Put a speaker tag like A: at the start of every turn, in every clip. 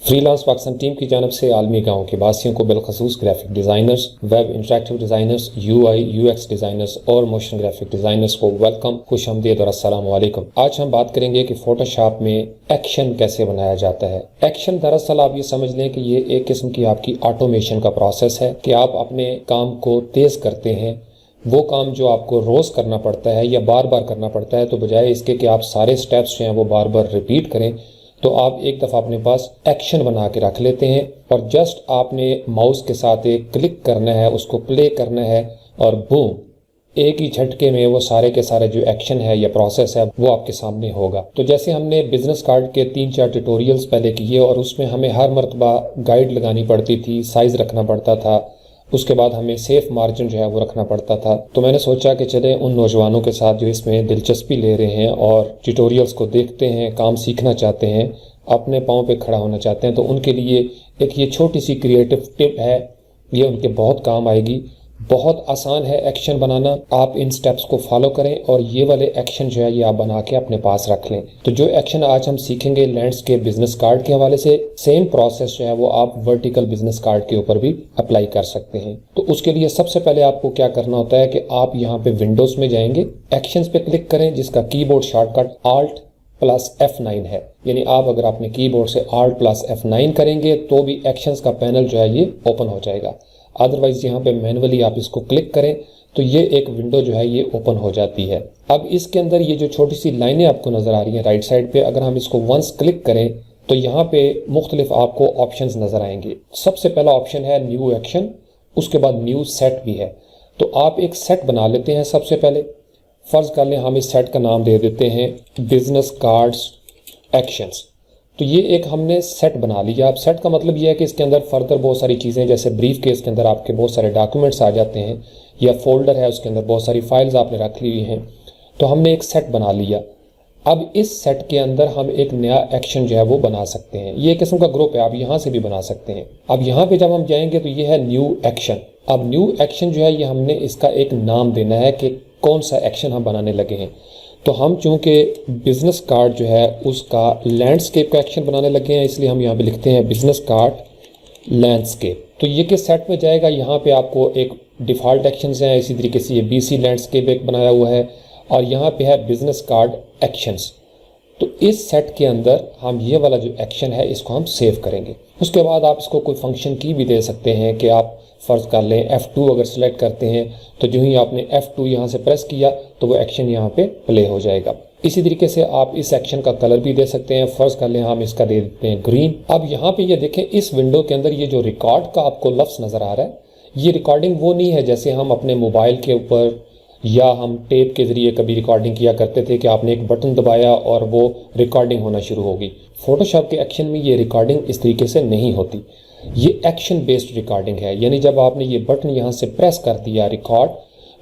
A: Freelance Pakistan team की जानब से आलमी गाँव के वासियों को बिलखसूस graphic designers, web interactive designers, UI UX designers और मोशन ग्राफिक डिज़ाइनर्स को वेलकम, खुशामदीद और अस्सलाम वालेकुम। आज हम बात करेंगे कि फोटोशॉप में एक्शन कैसे बनाया जाता है। एक्शन दरअसल आप ये समझ लें कि ये एक किस्म की आपकी ऑटोमेशन का प्रोसेस है कि आप अपने काम को तेज़ करते हैं। वो काम जो आपको रोज़ करना पड़ता है या बार बार करना पड़ता है, तो बजाय इसके कि आप सारे स्टेप्स जो हैं वो बार बार रिपीट करें, तो आप एक दफ़ा अपने पास एक्शन बना के रख लेते हैं और जस्ट आपने माउस के साथ एक क्लिक करना है, उसको प्ले करना है और बूम, एक ही झटके में वो सारे के सारे जो एक्शन है या प्रोसेस है वो आपके सामने होगा। तो जैसे हमने बिजनेस कार्ड के 3-4 ट्यूटोरियल्स पहले किए और उसमें हमें हर मरतबा गाइड लगानी पड़ती थी, साइज़ रखना पड़ता था, उसके बाद हमें सेफ मार्जिन जो है वो रखना पड़ता था। तो मैंने सोचा कि चले उन नौजवानों के साथ जो इसमें दिलचस्पी ले रहे हैं और ट्यूटोरियल्स को देखते हैं, काम सीखना चाहते हैं, अपने पाँव पे खड़ा होना चाहते हैं, तो उनके लिए एक ये छोटी सी क्रिएटिव टिप है, ये उनके बहुत काम आएगी। बहुत आसान है एक्शन बनाना, आप इन स्टेप्स को फॉलो करें और ये वाले एक्शन जो है ये आप बना के अपने पास रख लें। तो जो एक्शन आज हम सीखेंगे लैंडस्केप बिजनेस कार्ड के हवाले से, सेम प्रोसेस जो है वो आप वर्टिकल बिजनेस कार्ड के ऊपर भी अप्लाई कर सकते हैं। तो उसके लिए सबसे पहले आपको क्या करना होता है कि आप यहाँ पे विंडोज में जाएंगे, एक्शंस पे क्लिक करें, जिसका कीबोर्ड शॉर्टकट Alt+F9 है। यानी आप अगर अपने कीबोर्ड से Alt+F9 करेंगे तो भी एक्शंस का पैनल जो है ये ओपन हो जाएगा। अदरवाइज यहाँ पे मैनुअली आप इसको क्लिक करें तो ये एक विंडो जो है ये ओपन हो जाती है। अब इसके अंदर ये जो छोटी सी लाइनें आपको नजर आ रही हैं राइट साइड पे, अगर हम इसको वंस क्लिक करें तो यहाँ पे मुख्तलिफ आपको ऑप्शंस नजर आएंगे। सबसे पहला ऑप्शन है न्यू एक्शन, उसके बाद न्यू सेट भी है। तो आप एक सेट बना लेते हैं। सबसे पहले फर्ज कर लें हम इस सेट का नाम दे देते हैं बिजनेस कार्ड्स एक्शंस। तो ये एक हमने सेट बना लिया। अब सेट का मतलब ये है कि इसके अंदर फर्दर बहुत सारी चीज़ें, जैसे ब्रीफ केस के अंदर आपके बहुत सारे डॉक्यूमेंट्स आ जाते हैं या फोल्डर है उसके अंदर बहुत सारी फाइल्स आपने रख ली हुई हैं। तो हमने एक सेट बना लिया। अब इस सेट के अंदर हम एक नया एक्शन जो है वो बना सकते हैं। ये एक किस्म का ग्रुप है, आप यहाँ से भी बना सकते हैं। अब यहाँ पे जब हम जाएंगे तो ये है न्यू एक्शन। अब न्यू एक्शन जो है ये हमने इसका एक नाम देना है कि कौन सा एक्शन हम बनाने लगे हैं। तो हम चूंकि बिजनेस कार्ड जो है उसका लैंडस्केप का एक्शन बनाने लगे हैं, इसलिए हम यहाँ पे लिखते हैं बिजनेस कार्ड लैंडस्केप। तो ये किस सेट में जाएगा, यहाँ पे आपको एक डिफ़ॉल्ट एक्शंस हैं, इसी तरीके से ये BC लैंडस्केप एक बनाया हुआ है और यहाँ पे है बिजनेस कार्ड एक्शंस। तो इस सेट के अंदर हम ये वाला जो एक्शन है इसको हम सेव करेंगे। उसके बाद आप इसको कोई फंक्शन की भी दे सकते हैं कि आप फ़र्ज़ कर लें F2 अगर सिलेक्ट करते हैं तो जो ही आपने F2 यहाँ से प्रेस किया तो वो एक्शन यहाँ पे प्ले हो जाएगा। इसी तरीके से आप इस एक्शन का कलर भी दे सकते हैं। फ़र्ज़ कर लें हम इसका दे देते हैं ग्रीन। अब यहाँ पे ये देखें, इस विंडो के अंदर ये जो रिकॉर्ड का आपको लफ्ज़ नज़र आ रहा है, ये रिकॉर्डिंग वो नहीं है जैसे हम अपने मोबाइल के ऊपर या हम टेप के ज़रिए कभी रिकॉर्डिंग किया करते थे कि आपने एक बटन दबाया और वो रिकॉर्डिंग होना शुरू होगी। फोटोशॉप के एक्शन में ये रिकॉर्डिंग इस तरीके से नहीं होती, ये एक्शन बेस्ड रिकॉर्डिंग है। यानी जब आपने ये बटन यहाँ से प्रेस कर दिया रिकॉर्ड,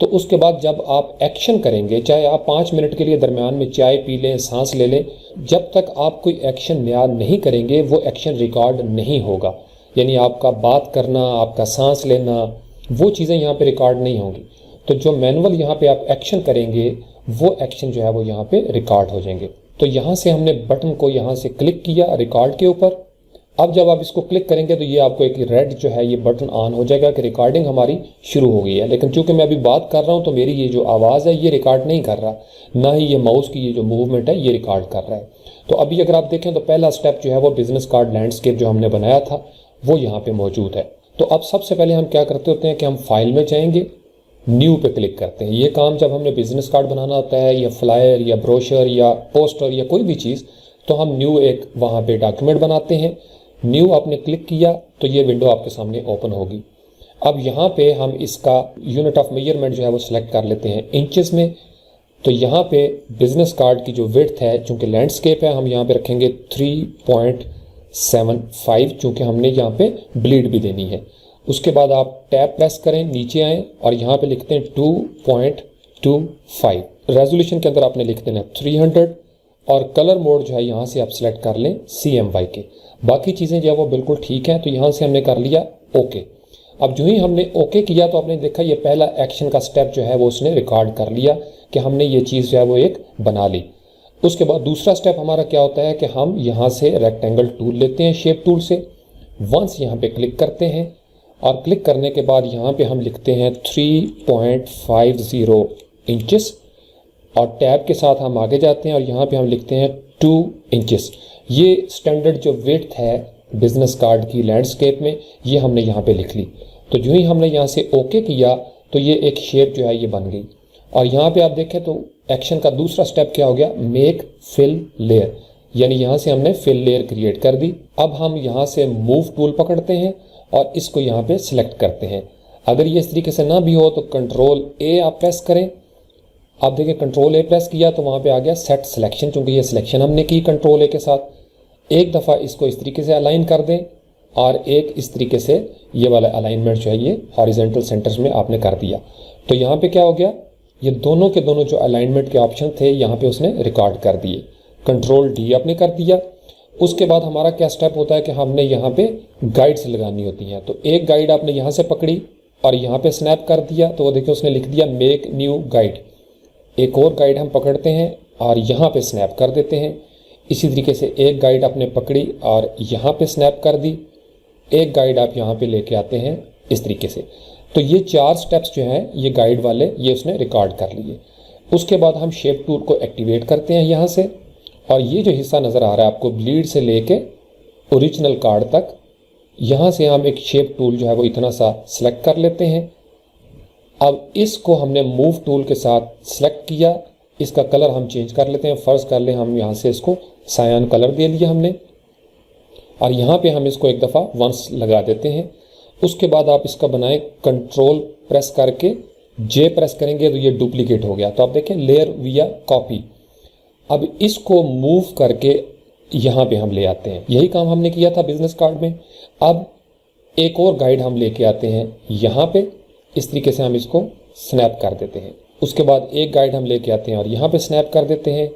A: तो उसके बाद जब आप एक्शन करेंगे, चाहे आप 5 मिनट के लिए दरमियान में चाय पी लें, सांस ले लें, जब तक आप कोई एक्शन नया नहीं करेंगे वो एक्शन रिकॉर्ड नहीं होगा। यानी आपका बात करना, आपका सांस लेना, वो चीज़ें यहाँ पे रिकॉर्ड नहीं होंगी। तो जो मैनुअल यहाँ पे आप एक्शन करेंगे वो एक्शन जो है वो यहाँ पे रिकॉर्ड हो जाएंगे। तो यहाँ से हमने बटन को यहाँ से क्लिक किया रिकॉर्ड के ऊपर। अब जब आप इसको क्लिक करेंगे तो ये आपको एक रेड जो है ये बटन ऑन हो जाएगा कि रिकॉर्डिंग हमारी शुरू हो गई है। लेकिन चूंकि मैं अभी बात कर रहा हूँ तो मेरी ये जो आवाज़ है ये रिकॉर्ड नहीं कर रहा, ना ही ये माउस की ये जो मूवमेंट है ये रिकॉर्ड कर रहा है। तो अभी अगर आप देखें तो पहला स्टेप जो है वो बिजनेस कार्ड लैंडस्केप जो हमने बनाया था वो यहाँ पे मौजूद है। तो अब सबसे पहले हम क्या करते होते हैं कि हम फाइल में जाएंगे, न्यू पे क्लिक करते हैं। ये काम जब हमने बिजनेस कार्ड बनाना होता है या फ्लायर या ब्रोशर या पोस्टर या कोई भी चीज़, तो हम न्यू एक वहाँ पे डॉक्यूमेंट बनाते हैं। न्यू आपने क्लिक किया तो ये विंडो आपके सामने ओपन होगी। अब यहाँ पे हम इसका यूनिट ऑफ मेजरमेंट जो है वो सिलेक्ट कर लेते हैं इंचेस में। तो यहाँ पे बिजनेस कार्ड की जो विड्थ है, चूँकि लैंडस्केप है, हम यहाँ पे रखेंगे 3.75, चूँकि हमने यहाँ पे ब्लीड भी देनी है। उसके बाद आप टैब प्रेस करें, नीचे आएँ और यहाँ पे लिखते हैं 2.25। रेजोल्यूशन के अंदर आपने लिख देना 300 और कलर मोड जो है यहाँ से आप सिलेक्ट कर लें CMY के। बाकी चीज़ें जो है वो बिल्कुल ठीक हैं। तो यहाँ से हमने कर लिया ओके। अब जो ही हमने ओके किया तो आपने देखा ये पहला एक्शन का स्टेप जो है वो उसने रिकॉर्ड कर लिया कि हमने ये चीज़ जो है वो एक बना ली। उसके बाद दूसरा स्टेप हमारा क्या होता है कि हम यहाँ से रेक्टेंगल टूल लेते हैं शेप टूल से, वंस यहाँ पे क्लिक करते हैं और क्लिक करने के बाद यहाँ पे हम लिखते हैं 3.50 इंचेस और टैब के साथ हम आगे जाते हैं और यहाँ पे हम लिखते हैं 2 इंचेस। ये स्टैंडर्ड जो विड्थ है बिजनेस कार्ड की लैंडस्केप में, ये हमने यहाँ पे लिख ली। तो जो ही हमने यहाँ से ओके किया तो ये एक शेप जो है ये बन गई। और यहाँ पे आप देखें तो एक्शन का दूसरा स्टेप क्या हो गया, मेक फिल लेयर, यानी यहाँ से हमने फिल लेयर क्रिएट कर दी। अब हम यहाँ से मूव टूल पकड़ते हैं और इसको यहाँ पे सिलेक्ट करते हैं। अगर ये इस तरीके से ना भी हो तो कंट्रोल ए आप प्रेस करें। आप देखिए कंट्रोल ए प्रेस किया तो वहाँ पे आ गया सेट सिलेक्शन, चूंकि ये सिलेक्शन हमने की कंट्रोल ए के साथ। एक दफ़ा इसको इस तरीके से अलाइन कर दें और एक इस तरीके से ये वाला अलाइनमेंट जो है ये हॉरिजॉन्टल सेंटर्स में आपने कर दिया। तो यहाँ पे क्या हो गया, ये दोनों के दोनों जो अलाइनमेंट के ऑप्शन थे यहाँ पे उसने रिकॉर्ड कर दिए। कंट्रोल डी आपने कर दिया। उसके बाद हमारा क्या स्टेप होता है कि हमने यहाँ पे गाइड्स लगानी होती हैं। तो एक गाइड आपने यहाँ से पकड़ी और यहाँ पे स्नैप कर दिया, तो वो देखिए उसने लिख दिया मेक न्यू गाइड। एक और गाइड हम पकड़ते हैं और यहाँ पे स्नैप कर देते हैं। इसी तरीके से एक गाइड आपने पकड़ी और यहाँ पे स्नैप कर दी। एक गाइड आप यहाँ पे लेके आते हैं इस तरीके से। तो ये 4 स्टेप्स जो हैं ये गाइड वाले ये उसने रिकॉर्ड कर लिए। उसके बाद हम शेप टूल को एक्टिवेट करते हैं यहाँ से, और ये जो हिस्सा नज़र आ रहा है आपको ब्लीड से लेके ओरिजिनल कार्ड तक, यहाँ से हम एक शेप टूल जो है वो इतना सा सिलेक्ट कर लेते हैं। अब इसको हमने मूव टूल के साथ सिलेक्ट किया, इसका कलर हम चेंज कर लेते हैं। फ़र्ज़ कर लें हम यहाँ से इसको सायान कलर दे लिया हमने, और यहाँ पे हम इसको एक दफ़ा वंस लगा देते हैं। उसके बाद आप इसका बनाएं, कंट्रोल प्रेस करके जे प्रेस करेंगे तो ये डुप्लीकेट हो गया। तो आप देखें लेयर विया कॉपी। अब इसको मूव करके यहाँ पे हम ले आते हैं। यही काम हमने किया था बिजनेस कार्ड में। अब एक और गाइड हम लेके आते हैं यहाँ पे, इस तरीके से हम इसको स्नैप कर देते हैं। उसके बाद एक गाइड हम लेके आते हैं और यहाँ पे स्नैप कर देते हैं।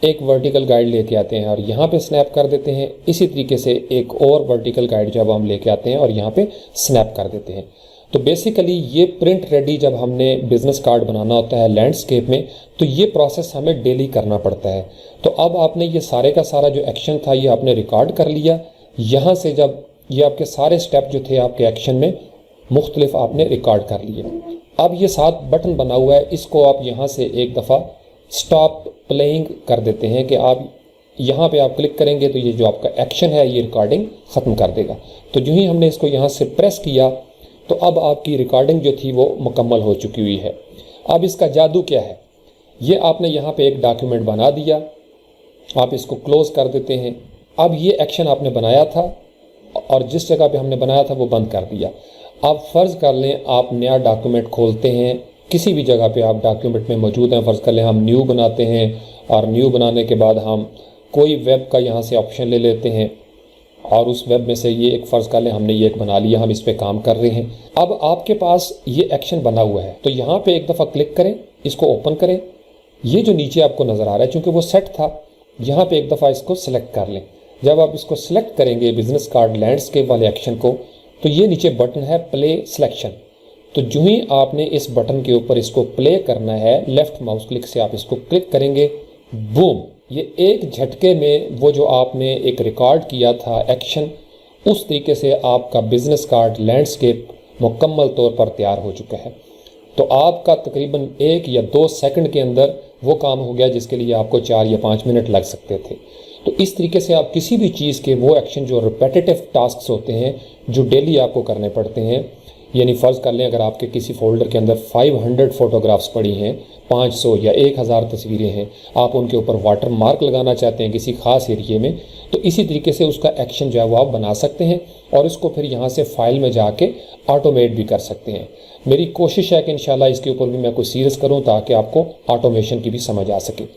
A: एक वर्टिकल गाइड लेके आते हैं और यहाँ पे स्नैप कर देते हैं। इसी तरीके से एक और वर्टिकल गाइड जब हम लेके आते हैं और यहाँ पे स्नैप कर देते हैं। तो बेसिकली ये प्रिंट रेडी जब हमने बिजनेस कार्ड बनाना होता है लैंडस्केप में, तो ये प्रोसेस हमें डेली करना पड़ता है। तो अब आपने ये सारे का सारा जो एक्शन था ये आपने रिकॉर्ड कर लिया। यहाँ से जब ये आपके सारे स्टेप जो थे आपके एक्शन में मुख्तलिफ आपने रिकॉर्ड कर लिए। अब ये 7 बटन बना हुआ है, इसको आप यहाँ से एक दफ़ा स्टॉप प्लेइंग कर देते हैं कि आप यहाँ पे आप क्लिक करेंगे तो ये जो आपका एक्शन है ये रिकॉर्डिंग ख़त्म कर देगा। तो जो ही हमने इसको यहाँ से प्रेस किया तो अब आपकी रिकॉर्डिंग जो थी वो मुकम्मल हो चुकी हुई है। अब इसका जादू क्या है, ये आपने यहाँ पे एक डॉक्यूमेंट बना दिया, आप इसको क्लोज़ कर देते हैं। अब ये एक्शन आपने बनाया था और जिस जगह पे हमने बनाया था वो बंद कर दिया। अब फ़र्ज़ कर लें आप नया डॉक्यूमेंट खोलते हैं, किसी भी जगह पे आप डॉक्यूमेंट में मौजूद हैं। फ़र्ज़ कर लें हम न्यू बनाते हैं और न्यू बनाने के बाद हम कोई वेब का यहाँ से ऑप्शन ले लेते हैं और उस वेब में से ये एक फ़र्ज़ कर लें हमने ये एक बना लिया, हम इस पर काम कर रहे हैं। अब आपके पास ये एक्शन बना हुआ है तो यहाँ पे एक दफ़ा क्लिक करें, इसको ओपन करें। ये जो नीचे आपको नज़र आ रहा है चूँकि वो सेट था, यहाँ पे एक दफ़ा इसको सिलेक्ट कर लें। जब आप इसको सिलेक्ट करेंगे बिजनेस कार्ड लैंडस्केप वाले एक्शन को, तो ये नीचे बटन है प्ले सिलेक्शन। तो जो ही आपने इस बटन के ऊपर इसको प्ले करना है, लेफ़्ट माउस क्लिक से आप इसको क्लिक करेंगे, बूम, ये एक झटके में वो जो आपने एक रिकॉर्ड किया था एक्शन, उस तरीके से आपका बिजनेस कार्ड लैंडस्केप मुकम्मल तौर पर तैयार हो चुका है। तो आपका तकरीबन 1 या 2 सेकंड के अंदर वो काम हो गया जिसके लिए आपको 4 या 5 मिनट लग सकते थे। तो इस तरीके से आप किसी भी चीज़ के वो एक्शन जो रिपीटेटिव टास्क्स होते हैं जो डेली आपको करने पड़ते हैं, यानी फ़र्ज़ कर लें अगर आपके किसी फोल्डर के अंदर 500 फ़ोटोग्राफ्स पड़ी हैं, 500 या 1000 तस्वीरें हैं, आप उनके ऊपर वाटर मार्क लगाना चाहते हैं किसी ख़ास एरिए में, तो इसी तरीके से उसका एक्शन जो है वो आप बना सकते हैं और इसको फिर यहाँ से फ़ाइल में जाके ऑटोमेट भी कर सकते हैं। मेरी कोशिश है कि इंशाल्लाह इसके ऊपर भी मैं कोई सीरीज़ करूँ ताकि आपको ऑटोमेशन की भी समझ आ सके।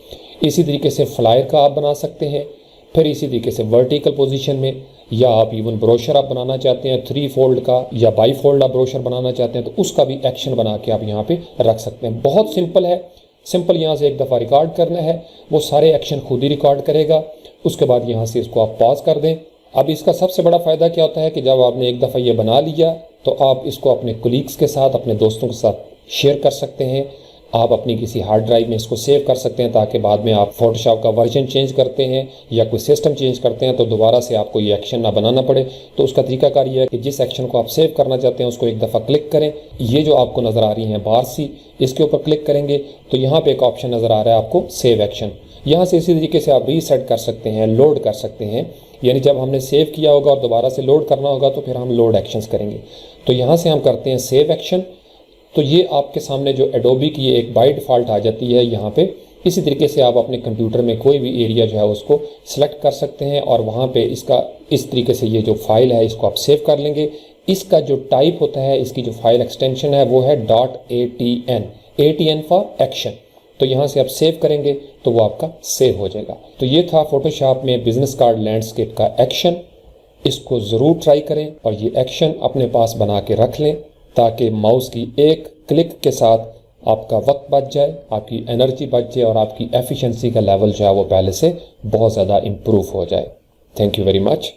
A: इसी तरीके से फ्लायर का आप बना सकते हैं, फिर इसी तरीके से वर्टिकल पोजीशन में, या आप इवन ब्रोशर आप बनाना चाहते हैं 3 फोल्ड का या बाई फोल्ड आप ब्रोशर बनाना चाहते हैं तो उसका भी एक्शन बना के आप यहाँ पे रख सकते हैं। बहुत सिंपल है, सिंपल यहाँ से एक दफ़ा रिकॉर्ड करना है, वो सारे एक्शन खुद ही रिकॉर्ड करेगा। उसके बाद यहाँ से इसको आप पॉज कर दें। अब इसका सबसे बड़ा फ़ायदा क्या होता है कि जब आपने एक दफ़ा ये बना लिया तो आप इसको अपने कोलीग्स के साथ, अपने दोस्तों के साथ शेयर कर सकते हैं। आप अपनी किसी हार्ड ड्राइव में इसको सेव कर सकते हैं, ताकि बाद में आप फोटोशॉप का वर्जन चेंज करते हैं या कोई सिस्टम चेंज करते हैं तो दोबारा से आपको ये एक्शन ना बनाना पड़े। तो उसका तरीकाकार ये है कि जिस एक्शन को आप सेव करना चाहते हैं उसको एक दफ़ा क्लिक करें। ये जो आपको नज़र आ रही हैं बार सी, इसके ऊपर क्लिक करेंगे तो यहाँ पे एक ऑप्शन नज़र आ रहा है आपको सेव एक्शन। यहाँ से इसी तरीके से आप रीसेट कर सकते हैं, लोड कर सकते हैं, यानी जब हमने सेव किया होगा और दोबारा से लोड करना होगा तो फिर हम लोड एक्शंस करेंगे। तो यहाँ से हम करते हैं सेव एक्शन। तो ये आपके सामने जो एडोबी की एक बाय डिफ़ॉल्ट आ जाती है यहाँ पे। इसी तरीके से आप अपने कंप्यूटर में कोई भी एरिया जो है उसको सिलेक्ट कर सकते हैं और वहाँ पे इसका इस तरीके से ये जो फाइल है इसको आप सेव कर लेंगे। इसका जो टाइप होता है, इसकी जो फाइल एक्सटेंशन है वो है .atn, ATN फॉर एक्शन। तो यहाँ से आप सेव करेंगे तो वो आपका सेव हो जाएगा। तो ये था फोटोशॉप में बिजनेस कार्ड लैंडस्केप का एक्शन। इसको ज़रूर ट्राई करें और ये एक्शन अपने पास बना के रख लें, ताकि माउस की एक क्लिक के साथ आपका वक्त बच जाए, आपकी एनर्जी बच जाए और आपकी एफिशिएंसी का लेवल जो है वो पहले से बहुत ज़्यादा इम्प्रूव हो जाए। Thank you very much.